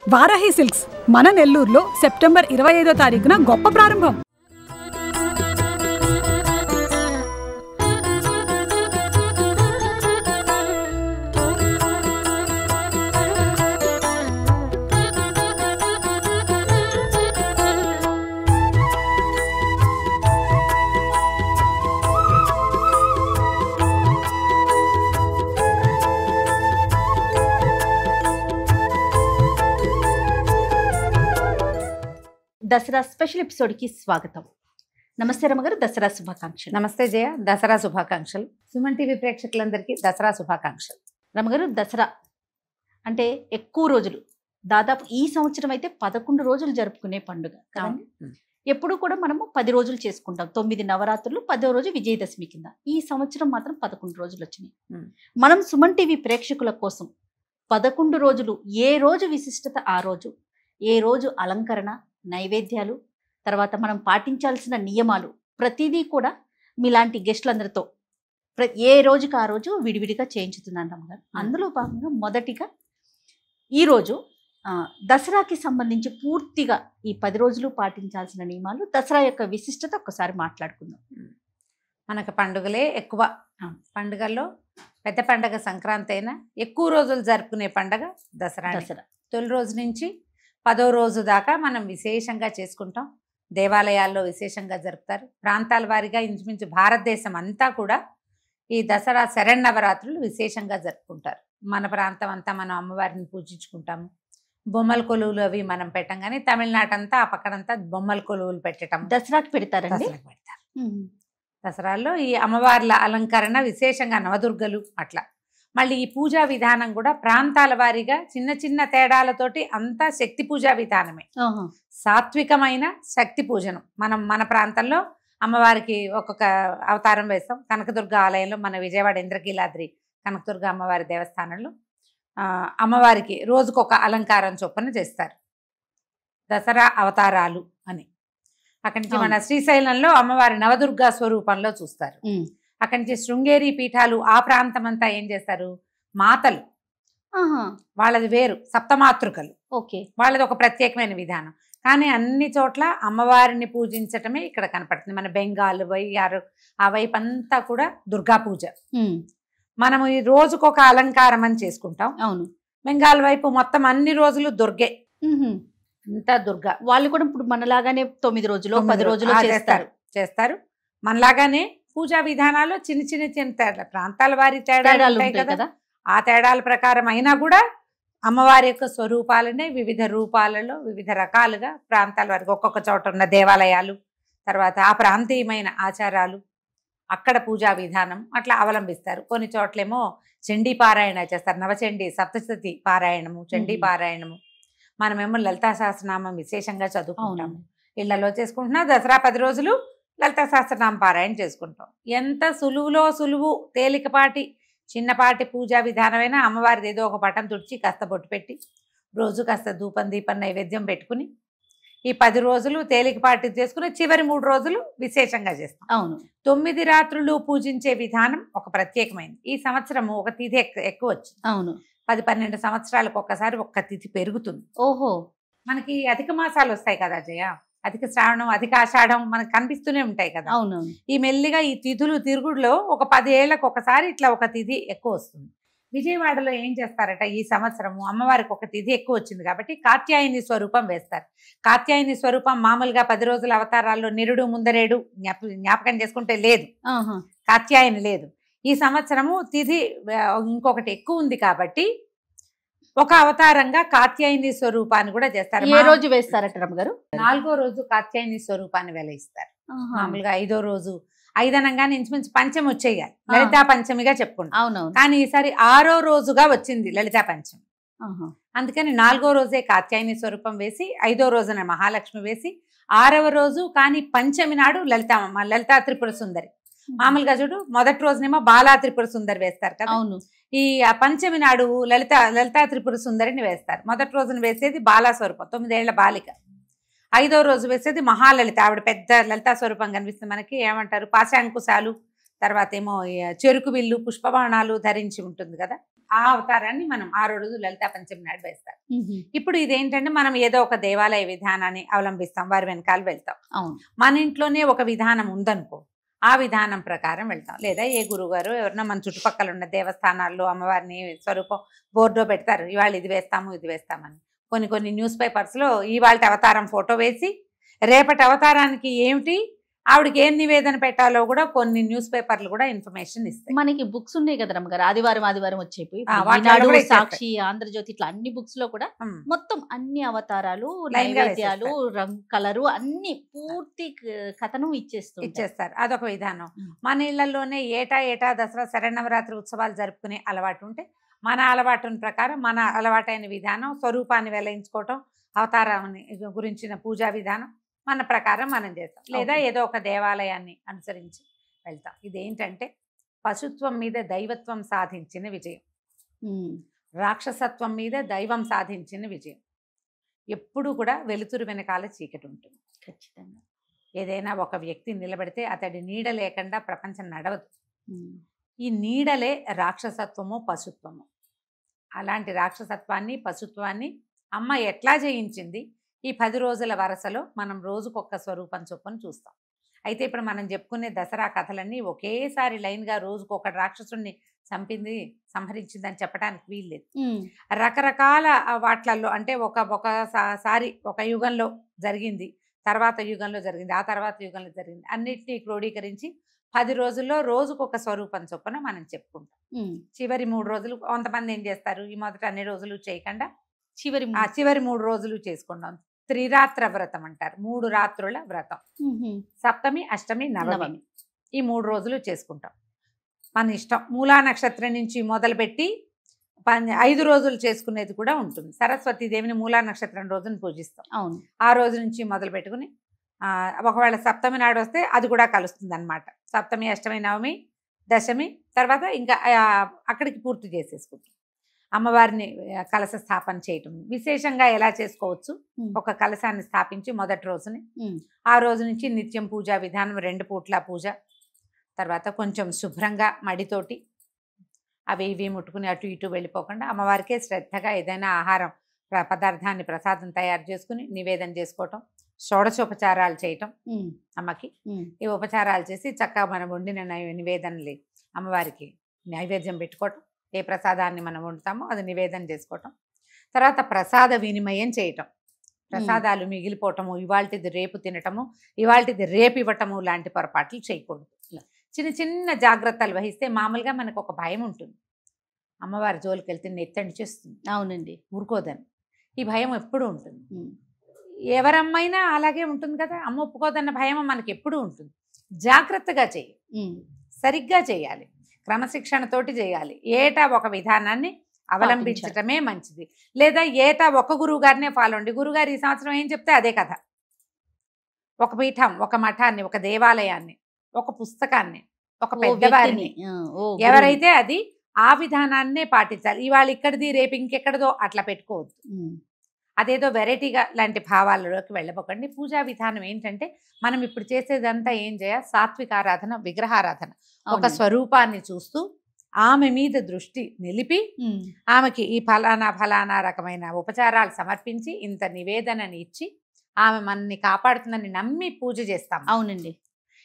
Varahi silks మన నెల్లూరులో September 25వ తారీఖున గొప్ప ప్రారంభం. దసరా స్పెషల్ ఎపిసోడ్కి స్వాగతం. నమస్తే రమగారు, దసరా శుభాకాంక్షలు. నమస్తే జయ, దసరా శుభాకాంక్షలు. సుమన్ టీవీ ప్రేక్షకులందరికీ దసరా శుభాకాంక్షలు. రమగారు, దసరా అంటే ఎక్కువ రోజులు, దాదాపు ఈ సంవత్సరం అయితే 11 రోజులు జరుపుకునే పండుగ కదండి. ఎప్పుడు కూడా మనము 10 రోజులు చేసుకుంటాం. 9 నవరాత్రులు, 10వ రోజు విజయదశమి కింద. ఈ సంవత్సరం మాత్రం 11 రోజులు వచ్చినాయి. మనం సుమన్ టీవీ ప్రేక్షకుల కోసం 11 రోజులు ఏ రోజు విశిష్టత ఆ రోజు, ఏ రోజు అలంకరణ, నైవేద్యాలు, తర్వాత మనం పాటించాల్సిన నియమాలు ప్రతిదీ కూడా మీలాంటి గెస్టులందరితో ఏ రోజుకి ఆ రోజు విడివిడిగా చేయించుతున్నాను రమ్మగారు. అందులో భాగంగా మొదటిగా ఈరోజు దసరాకి సంబంధించి పూర్తిగా ఈ 10 రోజులు పాటించాల్సిన నియమాలు, దసరా యొక్క విశిష్టత ఒక్కసారి మాట్లాడుకుందాం. మనకు పండుగలే ఎక్కువ. పండుగల్లో పెద్ద పండుగ సంక్రాంతి అయినా ఎక్కువ రోజులు జరుపుకునే పండుగ దసరా. తొలి రోజు నుంచి 10వ రోజు దాకా మనం విశేషంగా చేసుకుంటాం. దేవాలయాల్లో విశేషంగా జరుపుతారు. ప్రాంతాల వారీగా ఇంచుమించు భారతదేశం అంతా కూడా ఈ దసరా శరన్నవరాత్రులు విశేషంగా జరుపుకుంటారు. మన ప్రాంతం అంతా మనం అమ్మవారిని పూజించుకుంటాము. బొమ్మల కొలువులు అవి మనం పెట్టం, కానీ తమిళనాడు అంతా ఆ పక్కనంతా బొమ్మల కొలువులు పెట్టడం దసరాకి పెడతారండి. దసరాల్లో ఈ అమ్మవార్ల అలంకరణ విశేషంగా నవదుర్గలు అట్లా. మళ్ళీ ఈ పూజా విధానం కూడా ప్రాంతాల వారీగా చిన్న చిన్న తేడాలతోటి అంతా శక్తి పూజా విధానమే. సాత్వికమైన శక్తి పూజనం. మన ప్రాంతంలో అమ్మవారికి ఒక్కొక్క అవతారం వేస్తాం. కనకదుర్గ ఆలయంలో మన విజయవాడ ఇంద్రకీలాద్రి కనకదుర్గ అమ్మవారి దేవస్థానంలో అమ్మవారికి రోజుకొక అలంకారం చొప్పున చేస్తారు. దసరా అవతారాలు అని. అక్కడి నుంచి మన శ్రీశైలంలో అమ్మవారి నవదుర్గా స్వరూపంలో చూస్తారు. అక్కడి నుంచి శృంగేరి పీఠాలు ఆ ప్రాంతం అంతా ఏం చేస్తారు, మాతలు వాళ్ళది వేరు, సప్తమాతృకలు. ఓకే, వాళ్ళది ఒక ప్రత్యేకమైన విధానం. కానీ అన్ని చోట్ల అమ్మవారిని పూజించటమే ఇక్కడ కనపడుతుంది. మన బెంగాల్ ఆ వైపు అంతా కూడా దుర్గా పూజ. మనము ఈ రోజుకొక అలంకారం అని చేసుకుంటాం. అవును. బెంగాల్ వైపు మొత్తం అన్ని రోజులు దుర్గే, అంతా దుర్గా. వాళ్ళు కూడా ఇప్పుడు మనలాగానే 9 రోజులు 10 రోజులు చేస్తారు. మనలాగానే పూజా విధానాలు చిన్న తేడా, ప్రాంతాల వారి తేడాలు ఉంటాయి కదా. ఆ తేడాల ప్రకారం అయినా కూడా అమ్మవారి యొక్క స్వరూపాలనే వివిధ రూపాలలో వివిధ రకాలుగా ప్రాంతాల వారికి ఒక్కొక్క చోట ఉన్న దేవాలయాలు, తర్వాత ఆ ప్రాంతీయమైన ఆచారాలు, అక్కడ పూజా విధానం అట్లా అవలంబిస్తారు. కొన్ని చోట్లేమో చండీ పారాయణ చేస్తారు. నవచండీ సప్తశతి పారాయణము, చండీ పారాయణము. మనమేమో లలితా సహస్రనామం విశేషంగా చదువుకుంటాము. ఇళ్లలో చేసుకుంటున్నా దసరా 10 రోజులు లలితా సహస్రనామ పారాయణ చేసుకుంటాం. ఎంత సులువులో సులువు, తేలికపాటి చిన్నపాటి పూజా విధానమైన అమ్మవారిది ఏదో ఒక పటం తుడిచి కాస్త బొట్టు పెట్టి రోజు కాస్త ధూపం దీపం నైవేద్యం పెట్టుకుని ఈ 10 రోజులు తేలికపాటి చేసుకుని చివరి 3 రోజులు విశేషంగా చేస్తాం. అవును. 9 రాత్రులు పూజించే విధానం ఒక ప్రత్యేకమైనది. ఈ సంవత్సరము ఒక తిథి ఎక్కువ వచ్చింది. అవును. 10-12 సంవత్సరాలకు ఒక్కసారి ఒక్క తిథి పెరుగుతుంది. ఓహో, మనకి అధిక మాసాలు వస్తాయి కదా జయ. అధిక శ్రావణం, అధిక ఆషాఢం మనకు కనిపిస్తూనే ఉంటాయి కదా. అవును. ఈ మెల్లిగా ఈ తిథులు తిరుగుడులో ఒక 10 ఏళ్లకు ఒకసారి ఇట్లా ఒక తిథి ఎక్కువ వస్తుంది. విజయవాడలో ఏం చేస్తారట, ఈ సంవత్సరము అమ్మవారికి ఒక తిథి ఎక్కువ వచ్చింది కాబట్టి కాత్యాయని స్వరూపం వేస్తారు. కాత్యాయని స్వరూపం మామూలుగా 10 రోజుల అవతారాల్లో నిరుడు ముందరేడు జ్ఞాపకం చేసుకుంటే లేదు, కాత్యాయని లేదు. ఈ సంవత్సరము తిథి ఇంకొకటి ఎక్కువ ఉంది కాబట్టి ఒక అవతారంగా కాత్యాయని స్వరూపాన్ని కూడా చేస్తారు. ఏ రోజు వేస్తారట రమ్మగారు? 4వ రోజు కాత్యాయని స్వరూపాన్ని వెలయిస్తారు. మామూలుగా 5వ రోజు, 5 అనగానే ఇంచుమించు పంచమి వచ్చేయాలి, లలితా పంచమిగా చెప్పుకుంటాం. అవునవును. కానీ ఈసారి 6వ రోజుగా వచ్చింది లలితా పంచమి. అందుకని 4వ రోజే కాత్యాయని స్వరూపం వేసి, 5వ రోజున మహాలక్ష్మి వేసి, 6వ రోజు కానీ పంచమి నాడు లలితా త్రిపుర సుందరి. మామూలుగా చూడు, మొదటి రోజునేమో బాలా త్రిపుర సుందరి వేస్తారు కదా. అవును. ఈ పంచమి నాడు లలితా త్రిపుర సుందరిని వేస్తారు. మొదటి రోజున వేసేది బాలా స్వరూపం, 9 ఏళ్ల బాలిక. 5వ రోజు వేసేది మహాలలిత, ఆవిడ పెద్ద లలితా స్వరూపం కనిపిస్తుంది మనకి. ఏమంటారు, పాశాంకుశాలు, తర్వాత ఏమో చెరుకు విల్లు పుష్పబాణాలు ధరించి ఉంటుంది కదా. ఆ అవతారాన్ని మనం 6 రోజులు లలితా పంచమి నాడు వేస్తారు. ఇప్పుడు ఇదేంటంటే మనం ఏదో ఒక దేవాలయ విధానాన్ని అవలంబిస్తాం, వారి వెనకాల వెళ్తాం. అవును. మన ఇంట్లోనే ఒక విధానం ఉందనుకో, ఆ విధానం ప్రకారం వెళ్తాం. లేదా ఏ గురువుగారు ఎవరన్నా మన చుట్టుపక్కల ఉన్న దేవస్థానాల్లో అమ్మవారిని స్వరూపం బోర్డో పెడతారు, ఇవాళ ఇది వేస్తాము ఇది వేస్తామని. కొన్ని న్యూస్ పేపర్స్లో ఇవాళ అవతారం ఫోటో వేసి రేపటి అవతారానికి ఏమిటి ఆవిడకి ఏం నివేదన పెట్టాలో కూడా కొన్ని న్యూస్ పేపర్లు కూడా ఇన్ఫర్మేషన్ ఇస్తాయి. మనకి బుక్స్ ఉన్నాయి కదా రమ్మగారు, ఆదివారం వచ్చేవి, వాటిలో కూడా సాక్షి, ఆంధ్రజ్యోతి, ఇట్లా అన్ని బుక్స్ లో కూడా మొత్తం అన్ని అవతారాలు, నైవేద్యాలు, రంగు, కలరు అన్ని పూర్తి కథనం ఇచ్చేస్తారు. అదొక విధానం. మన ఇళ్లలోనే ఏటా దసరా శరన్నవరాత్రి ఉత్సవాలు జరుపుకునే అలవాటు ఉంటే మన అలవాటుని ప్రకారం మన అలవాటైన విధానం, స్వరూపాన్ని వెలయించుకోవటం, అవతారాన్ని గురించిన పూజా విధానం మన ప్రకారం మనం చేస్తాం. లేదా ఏదో ఒక దేవాలయాన్ని అనుసరించి వెళ్తాం. ఇదేంటంటే పశుత్వం మీద దైవత్వం సాధించిన విజయం, రాక్షసత్వం మీద దైవం సాధించిన విజయం. ఎప్పుడు కూడా వెలుతురు వెనకాల చీకటి ఉంటుంది. ఖచ్చితంగా ఏదైనా ఒక వ్యక్తి నిలబడితే అతడి నీడ లేకుండా ప్రపంచం నడవదు. ఈ నీడలే రాక్షసత్వము, పశుత్వము. అలాంటి రాక్షసత్వాన్ని, పశుత్వాన్ని అమ్మ ఎట్లా జయించింది? ఈ 10 రోజుల వరసలో మనం రోజుకొక స్వరూపం చొప్పున చూస్తాం. అయితే ఇప్పుడు మనం చెప్పుకునే దసరా కథలన్నీ ఒకేసారి లైన్గా రోజుకొక రాక్షసుడిని చంపింది, సంహరించిందని చెప్పడానికి వీల్లేదు. రకరకాల వాట్లల్లో అంటే ఒకసారి ఒక యుగంలో జరిగింది, తర్వాత యుగంలో జరిగింది, ఆ తర్వాత యుగంలో జరిగింది, అన్నిటినీ క్రోడీకరించి 10 రోజుల్లో రోజుకొక స్వరూపం చొప్పున మనం చెప్పుకుంటాం. చివరి 3 రోజులు కొంతమంది ఏం చేస్తారు, ఈ మొదట అన్ని రోజులు చేయకుండా చివరి 3 రోజులు చేసుకుంటాం. త్రిరాత్ర వ్రతం అంటారు, 3 రాత్రుల వ్రతం. సప్తమి, అష్టమి, నవమి ఈ 3 రోజులు చేసుకుంటాం. మన ఇష్టం. మూలా నక్షత్రం నుంచి మొదలుపెట్టి 5 రోజులు చేసుకునేది కూడా ఉంటుంది. సరస్వతీదేవిని మూలా నక్షత్రం రోజున పూజిస్తాం. అవును. ఆ రోజు నుంచి మొదలు పెట్టుకుని ఒకవేళ సప్తమి నాడు వస్తే అది కూడా కలుస్తుంది అనమాట. సప్తమి, అష్టమి, నవమి, దశమి తర్వాత ఇంకా అక్కడికి పూర్తి చేసేసుకుంటాం. అమ్మవారిని కలశ స్థాపన చేయటం విశేషంగా ఎలా చేసుకోవచ్చు, ఒక కలశాన్ని స్థాపించి మొదటి రోజుని, ఆ రోజు నుంచి నిత్యం పూజా విధానం, 2 పూట్ల పూజ, తర్వాత కొంచెం శుభ్రంగా మడితోటి అవి ఇవి ముట్టుకుని అటు ఇటు వెళ్ళిపోకుండా అమ్మవారికే శ్రద్ధగా ఏదైనా ఆహారం పదార్థాన్ని ప్రసాదం తయారు చేసుకుని నివేదన చేసుకోవటం, షోడశోపచారాలు చేయటం అమ్మకి. ఈ ఉపచారాలు చేసి చక్కగా మనం వండిన నివేదనలు అమ్మవారికి నైవేద్యం పెట్టుకోవటం, ఏ ప్రసాదాన్ని మనం వండుతామో అది నివేదన చేసుకోవటం, తర్వాత ప్రసాద వినిమయం చేయటం, ప్రసాదాలు మిగిలిపోవటము, ఇవాళది రేపు తినటము, ఇవాళది రేపు ఇవ్వటము లాంటి పొరపాట్లు చేయకూడదు. చిన్న చిన్న జాగ్రత్తలు వహిస్తే మామూలుగా మనకు ఒక భయం ఉంటుంది, అమ్మవారి జోలికి వెళ్తే నెత్తడి చేస్తుంది. అవునండి, ఊరుకోదని ఈ భయం ఎప్పుడూ ఉంటుంది. ఎవరమ్మైనా అలాగే ఉంటుంది కదా, అమ్మ ఒప్పుకోదన్న భయం మనకి ఎప్పుడూ ఉంటుంది. జాగ్రత్తగా చేయి, సరిగ్గా చేయాలి, క్రమశిక్షణతోటి చేయాలి. ఏటా ఒక విధానాన్ని అవలంబించటమే మంచిది. లేదా ఏటా ఒక గురువు గారినే ఫాలో అండి. గురుగారు ఈ సంవత్సరం ఏం చెప్తే అదే కథ. ఒక పీఠం, ఒక మఠాన్ని, ఒక దేవాలయాన్ని, ఒక పుస్తకాన్ని, ఒక పెద్దవారిని ఎవరైతే అది ఆ విధానాన్నే పాటించాలి. ఇవాళ ఇక్కడిది రేపు ఇంకెక్కడదో అట్లా పెట్టుకోవద్దు. అదేదో వెరైటీగా లాంటి భావాలలోకి వెళ్ళబోకండి. పూజా విధానం ఏంటంటే మనం ఇప్పుడు చేసేదంతా ఏం చేయాలి, సాత్విక ఆరాధన, విగ్రహారాధన. ఒక స్వరూపాన్ని చూస్తూ ఆమె మీద దృష్టి నిలిపి ఆమెకి ఈ ఫలానా రకమైన ఉపచారాలు సమర్పించి ఇంత నివేదనని ఇచ్చి ఆమె మనని కాపాడుతుందని నమ్మి పూజ చేస్తాం. అవునండి.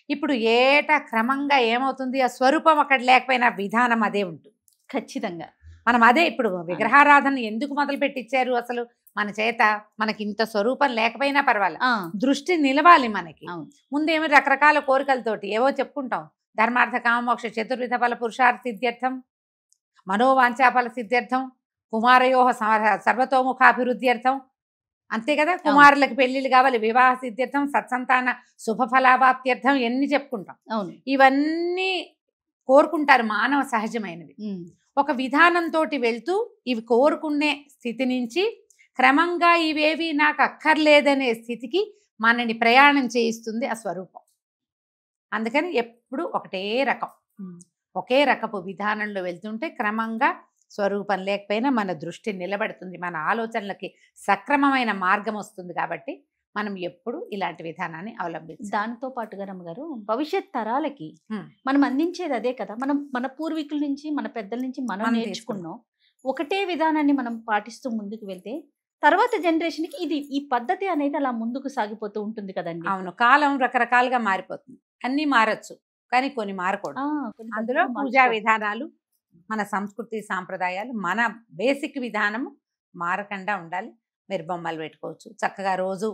ఇప్పుడు ఏటా క్రమంగా ఏమవుతుంది, ఆ స్వరూపం అక్కడ లేకపోయినా విధానం అదే ఉంటుంది. ఖచ్చితంగా మనం అదే ఇప్పుడు విగ్రహారాధన ఎందుకు మొదలు పెట్టించారు, అసలు మన చేత మనకి ఇంత స్వరూపం లేకపోయినా పర్వాలేదు, దృష్టి నిలవాలి మనకి. ముందేమో రకరకాల కోరికలతోటి ఏవో చెప్పుకుంటాం, ధర్మార్థ కామమోక్ష చతుర్విధ ఫల పురుషార్థ సిద్ధ్యర్థం, మనోవాంఛాఫల సిద్ధ్యర్థం, కుమారయోహ సర్వతోముఖాభివృద్ధ్యర్థం, అంతే కదా. కుమారులకు పెళ్లిళ్ళు కావాలి, వివాహ సిద్ధ్యర్థం, సత్సంతాన శుభఫలాభాప్త్యర్థం, ఎన్ని చెప్పుకుంటాం. ఇవన్నీ కోరుకుంటారు, మానవ సహజమైనవి. ఒక విధానంతో వెళ్తూ ఇవి కోరుకునే స్థితి నుంచి క్రమంగా ఇవేవి నాకు అక్కర్లేదనే స్థితికి మనని ప్రయాణం చేయిస్తుంది ఆ స్వరూపం. అందుకని ఎప్పుడు ఒకే రకపు విధానంలో వెళ్తుంటే క్రమంగా స్వరూపం లేకపోయినా మన దృష్టి నిలబడుతుంది, మన ఆలోచనలకి సక్రమమైన మార్గం వస్తుంది. కాబట్టి మనం ఎప్పుడు ఇలాంటి విధానాన్ని అవలంబించాలి. దాంతో పాటుగా రమ్మగారు భవిష్యత్ తరాలకి మనం అందించేది అదే కదా. మనం మన పూర్వీకుల నుంచి, మన పెద్దల నుంచి మనం నేర్చుకున్నాం. ఒకటే విధానాన్ని మనం పాటిస్తూ ముందుకు వెళ్తే తర్వాత జనరేషన్ కి ఈ పద్ధతి అనేది అలా ముందుకు సాగిపోతూ ఉంటుంది కదండి. అవును, కాలం రకరకాలుగా మారిపోతుంది, అన్ని మారచ్చు కానీ కొన్ని మారకూడదు. కొన్ని అందులో పద్ధతులు పూజా మార్చుకో- విధానాలు, మన సంస్కృతి సాంప్రదాయాలు, మన బేసిక్ విధానము మారకుండా ఉండాలి. మీరు బొమ్మలు పెట్టుకోవచ్చు చక్కగా, రోజు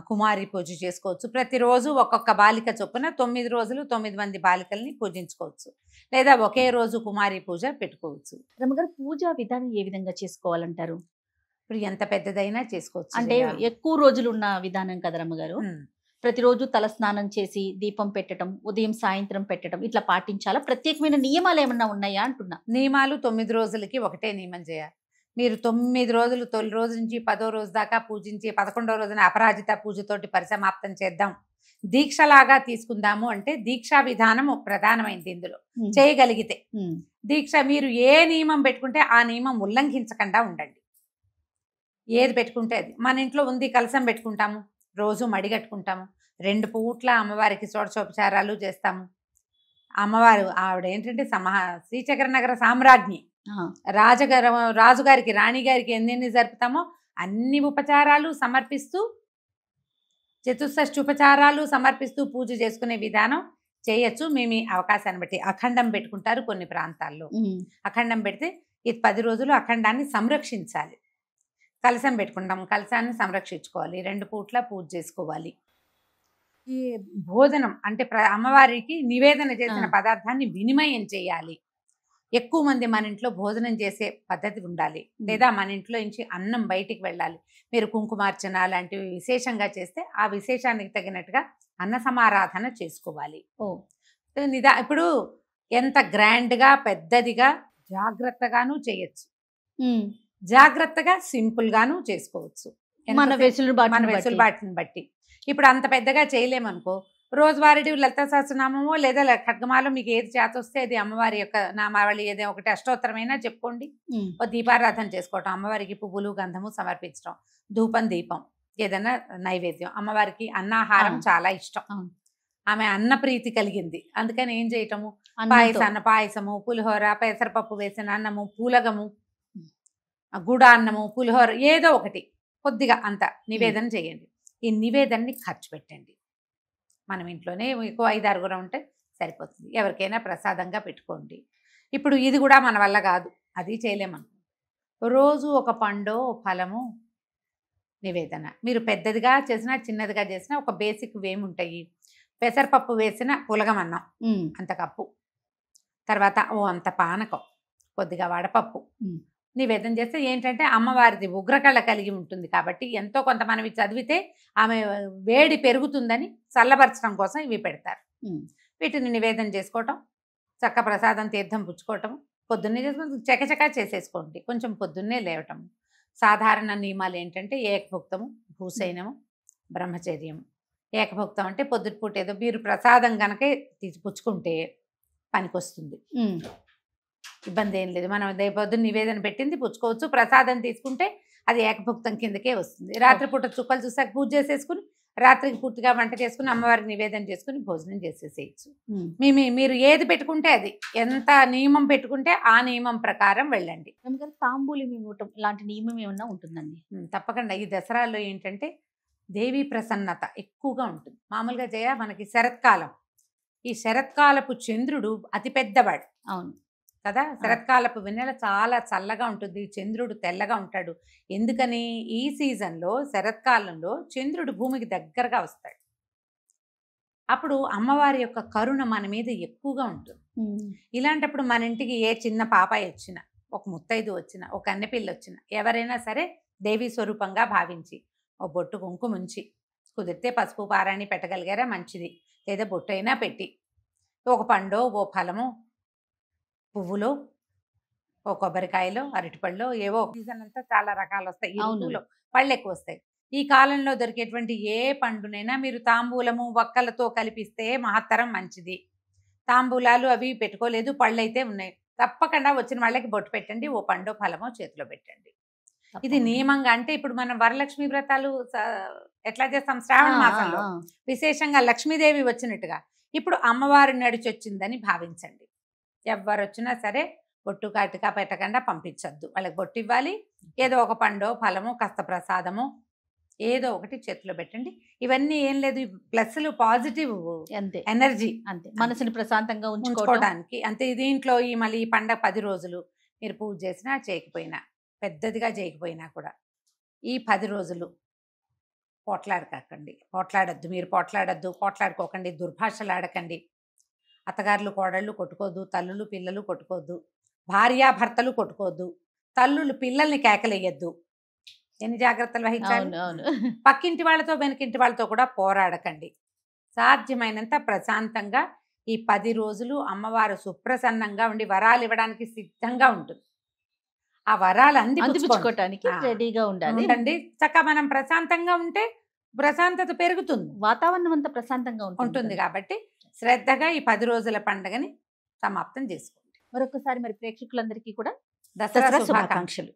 కుమారి పూజ చేసుకోవచ్చు. ప్రతిరోజు ఒక్కొక్క బాలిక చొప్పున 9 రోజులు 9 మంది బాలికల్ని పూజించుకోవచ్చు, లేదా ఒకే రోజు కుమారి పూజ పెట్టుకోవచ్చు. రమ్మగారు పూజా విధానం ఏ విధంగా చేసుకోవాలంటారు? ఇప్పుడు ఎంత పెద్దదైనా చేసుకోవచ్చు. అంటే జయ. ఎక్కువ రోజులు ఉన్న విధానం కదా రమ్మగారు. ఉమ్. ప్రతిరోజు తల స్నానం చేసి దీపం పెట్టడం, ఉదయం సాయంత్రం పెట్టడం, ఇట్లా పాటించాలా? ప్రత్యేకమైన నియమాలు ఏమన్నా ఉన్నాయా అంటున్నా. నియమాలు 9 రోజులకి ఒకటే నియమం చేయాలి. మీరు 9 రోజులు, తొలి రోజు నుంచి 10వ రోజు దాకా పూజించి 11వ రోజున అపరాజిత పూజతోటి పరిసమాప్తం చేద్దాం, దీక్షలాగా తీసుకుందాము అంటే దీక్షా విధానం ప్రధానమైంది ఇందులో. చేయగలిగితే దీక్ష, మీరు ఏ నియమం పెట్టుకుంటే ఆ నియమం ఉల్లంఘించకుండా ఉండండి. ఏది పెట్టుకుంటే అది. మన ఇంట్లో ఉంది, కలసం పెట్టుకుంటాము, రోజు మడిగట్టుకుంటాము, 2 పూట్ల అమ్మవారికి షోడశోపచారాలు చేస్తాము. అమ్మవారు ఆవిడ ఏంటంటే శ్రీచక్ర నగర సామ్రాజ్ఞి, రాజుగారికి రాణిగారికి ఎన్ని జరుపుతామో అన్ని ఉపచారాలు సమర్పిస్తూ, చతుషష్ఠి ఉపచారాలు సమర్పిస్తూ పూజ చేసుకునే విధానం చేయొచ్చు. మేము అవకాశాన్ని బట్టి అఖండం పెట్టుకుంటారు కొన్ని ప్రాంతాల్లో. అఖండం పెడితే ఇది 10 రోజులు అఖండాన్ని సంరక్షించాలి. కలశం పెట్టుకుంటాం, కలశాన్ని సంరక్షించుకోవాలి, 2 పూట్ల పూజ చేసుకోవాలి. ఈ భోజనం అంటే అమ్మవారికి నివేదన చేసిన పదార్థాన్ని వినిమయం చేయాలి. ఎక్కువ మంది మన ఇంట్లో భోజనం చేసే పద్ధతి ఉండాలి, లేదా మన ఇంట్లో నుంచి అన్నం బయటికి వెళ్ళాలి. మీరు కుంకుమార్చన లాంటివి విశేషంగా చేస్తే ఆ విశేషానికి తగినట్టుగా అన్న సమారాధన చేసుకోవాలి. ఇప్పుడు ఎంత గ్రాండ్గా పెద్దదిగా జాగ్రత్తగాను చేయొచ్చు, జాగ్రత్తగా సింపుల్ గాను చేసుకోవచ్చు, మన వెసులుబాటుని బట్టి. ఇప్పుడు అంత పెద్దగా చేయలేమనుకో, రోజువారీ లలితా సహస్రనామమో లేదా ఖడ్గమాలో మీకు ఏది చేత వస్తే అది అమ్మవారి యొక్క నామావళి ఏదో ఒకటి అష్టోత్తరమైనా చెప్పుకోండి. ఓ దీపారాధన చేసుకోవటం, అమ్మవారికి పువ్వులు గంధము సమర్పించడం, ధూపం దీపం, ఏదైనా నైవేద్యం. అమ్మవారికి అన్నాహారం చాలా ఇష్టం, ఆమె అన్న ప్రీతి కలిగింది. అందుకని ఏం చేయటము, పాయసము, పులిహోర, పెసరపప్పు వేసిన అన్నము, పూలగము, గుడ అన్నము, పులిహోర, ఏదో ఒకటి కొద్దిగా అంత నివేదన చేయండి. ఈ నివేదనని ఖర్చు పెట్టండి. మనం ఇంట్లోనే ఎక్కువ 5-6 ఉంటే సరిపోతుంది. ఎవరికైనా ప్రసాదంగా పెట్టుకోండి. ఇప్పుడు ఇది కూడా మన వల్ల కాదు, అది చేయలేమనుకో, రోజు ఒక పండో ఫలము నివేదన. మీరు పెద్దదిగా చేసినా చిన్నదిగా చేసినా ఒక బేసిక్ ఏముంటాయి, పెసరపప్పు వేసిన పులగమన్నం అంత కప్పు, తర్వాత అంత పానకం, కొద్దిగా వడపప్పు నివేదన చేస్తే ఏంటంటే అమ్మవారిది ఉగ్రకళ కలిగి ఉంటుంది కాబట్టి ఎంతో కొంత మనం చదివితే ఆమె వేడి పెరుగుతుందని చల్లబరచడం కోసం ఇవి పెడతారు. వీటిని నివేదన చేసుకోవటం, చక్క ప్రసాదం తీర్థం పుచ్చుకోవటం, పొద్దున్నే చేసుకుని చకచకా చేసేసుకోండి. కొంచెం పొద్దున్నే లేవటం. సాధారణ నియమాలు ఏంటంటే ఏకభుక్తము, భూసైనము, బ్రహ్మచర్యము. ఏకభుక్తం అంటే పొద్దుటిపూట ఏదో మీరు ప్రసాదం కనుక పుచ్చుకుంటే పనికొస్తుంది, ఇబ్బంది ఏం లేదు. మనం పొద్దున్న నివేదన పెట్టింది పుచ్చుకోవచ్చు, ప్రసాదం తీసుకుంటే అది ఏకభుక్తం కిందకే వస్తుంది. రాత్రిపూట చుక్కలు చూసాక పూజ చేసేసుకుని రాత్రికి పూర్తిగా వంట చేసుకుని అమ్మవారికి నివేదన చేసుకుని భోజనం చేసేసేయచ్చు. మీరు ఏది పెట్టుకుంటే అది, ఎంత నియమం పెట్టుకుంటే ఆ నియమం ప్రకారం వెళ్ళండి. తాంబూలం ఇవ్వటం లాంటి నియమం ఏమన్నా ఉంటుందండి? తప్పకుండా. ఈ దసరాలో ఏంటంటే దేవీ ప్రసన్నత ఎక్కువగా ఉంటుంది. మామూలుగా జయ మనకి శరత్కాలం, ఈ శరత్కాలపు చంద్రుడు అతిపెద్దవాడు. అవును కదా, శరత్కాలపు వెన్నెల చాలా చల్లగా ఉంటుంది, చంద్రుడు తెల్లగా ఉంటాడు. ఎందుకని, ఈ సీజన్లో శరత్కాలంలో చంద్రుడు భూమికి దగ్గరగా వస్తాడు. అప్పుడు అమ్మవారి యొక్క కరుణ మన మీద ఎక్కువగా ఉంటుంది. ఇలాంటప్పుడు మన ఇంటికి ఏ చిన్న పాపాయి వచ్చినా, ఒక ముత్తైదు వచ్చినా, ఒక కన్నెపిల్ల వచ్చినా, ఎవరైనా సరే దేవీ స్వరూపంగా భావించి ఓ బొట్టు కుంకుమ ఉంచి, కుదిరితే పసుపు పారాణి పెట్టగలిగారా మంచిది, లేదా బొట్టు అయినా పెట్టి ఒక పండో ఓ ఫలమో పువ్వులో ఓ కొబ్బరికాయలో అరటిపళ్ళు ఏవో సీజన్ అంతా చాలా రకాలు వస్తాయి. ఈ ఋతువులో పళ్ళు ఎక్కువ వస్తాయి. ఈ కాలంలో దొరికేటువంటి ఏ పండునైనా మీరు తాంబూలము వక్కలతో కలిపిస్తే మహత్తరం మంచిది. తాంబూలాలు అవి పెట్టుకోలేదు, పళ్ళు అయితే ఉన్నాయి, తప్పకుండా వచ్చిన వాళ్ళకి బొట్టు పెట్టండి, ఓ పండో ఫలమో చేతిలో పెట్టండి. ఇది నియమంగా. అంటే ఇప్పుడు మనం వరలక్ష్మి వ్రతాలు ఎట్లా చేస్తాం, శ్రావణ మాసంలో విశేషంగా లక్ష్మీదేవి వచ్చినట్టుగా ఇప్పుడు అమ్మవారి నడిచి వచ్చిందని భావించండి. ఎవరు వచ్చినా సరే బొట్టు కాటుక పెట్టకుండా పంపించద్దు. వాళ్ళకి బొట్టు ఇవ్వాలి, ఏదో ఒక పండో ఫలము కాస్త ప్రసాదము ఏదో ఒకటి చేతిలో పెట్టండి. ఇవన్నీ ఏం లేదు, ప్లస్లు పాజిటివ్ అంతే ఎనర్జీ అంతే మనసుని ప్రశాంతంగా ఉంచుకోవడం. ఉంచుకోవడానికి అంతే. దీంట్లో ఈ మళ్ళీ ఈ పండగ 10 రోజులు మీరు పూజ చేసినా చేయకపోయినా, పెద్దదిగా చేయకపోయినా కూడా ఈ 10 రోజులు పోట్లాడకండి, పోట్లాడద్దు, మీరు పోట్లాడుకోకండి, దుర్భాషలు ఆడకండి. అత్తగారులు కోడళ్ళు కొట్టుకోవద్దు, తల్లులు పిల్లలు కొట్టుకోవద్దు, భార్యాభర్తలు కొట్టుకోవద్దు, తల్లులు పిల్లల్ని కేకలేయద్దు. ఎన్ని జాగ్రత్తలు వహించాలి. అవును పక్కింటి వాళ్ళతో వెనకింటి వాళ్ళతో కూడా పోరాడకండి. సాధ్యమైనంత ప్రశాంతంగా ఈ 10 రోజులు అమ్మవారు సుప్రసన్నంగా ఉండి వరాలు ఇవ్వడానికి సిద్ధంగా ఉంటుంది. ఆ వరాలు అందిపుచ్చుకోవటానికి రెడీగా ఉండాలి. ఉండండి. చక్కగా మనం ప్రశాంతంగా ఉంటే ప్రశాంతత పెరుగుతుంది, వాతావరణం అంతా ప్రశాంతంగా ఉంటుంది. కాబట్టి శ్రద్ధగా ఈ 10 రోజుల పండుగని సమాప్తం చేసుకోండి. మరొకసారి మరి ప్రేక్షకులందరికీ కూడా దసరా దసరా శుభాకాంక్షలు. శుభాకాంక్షలు.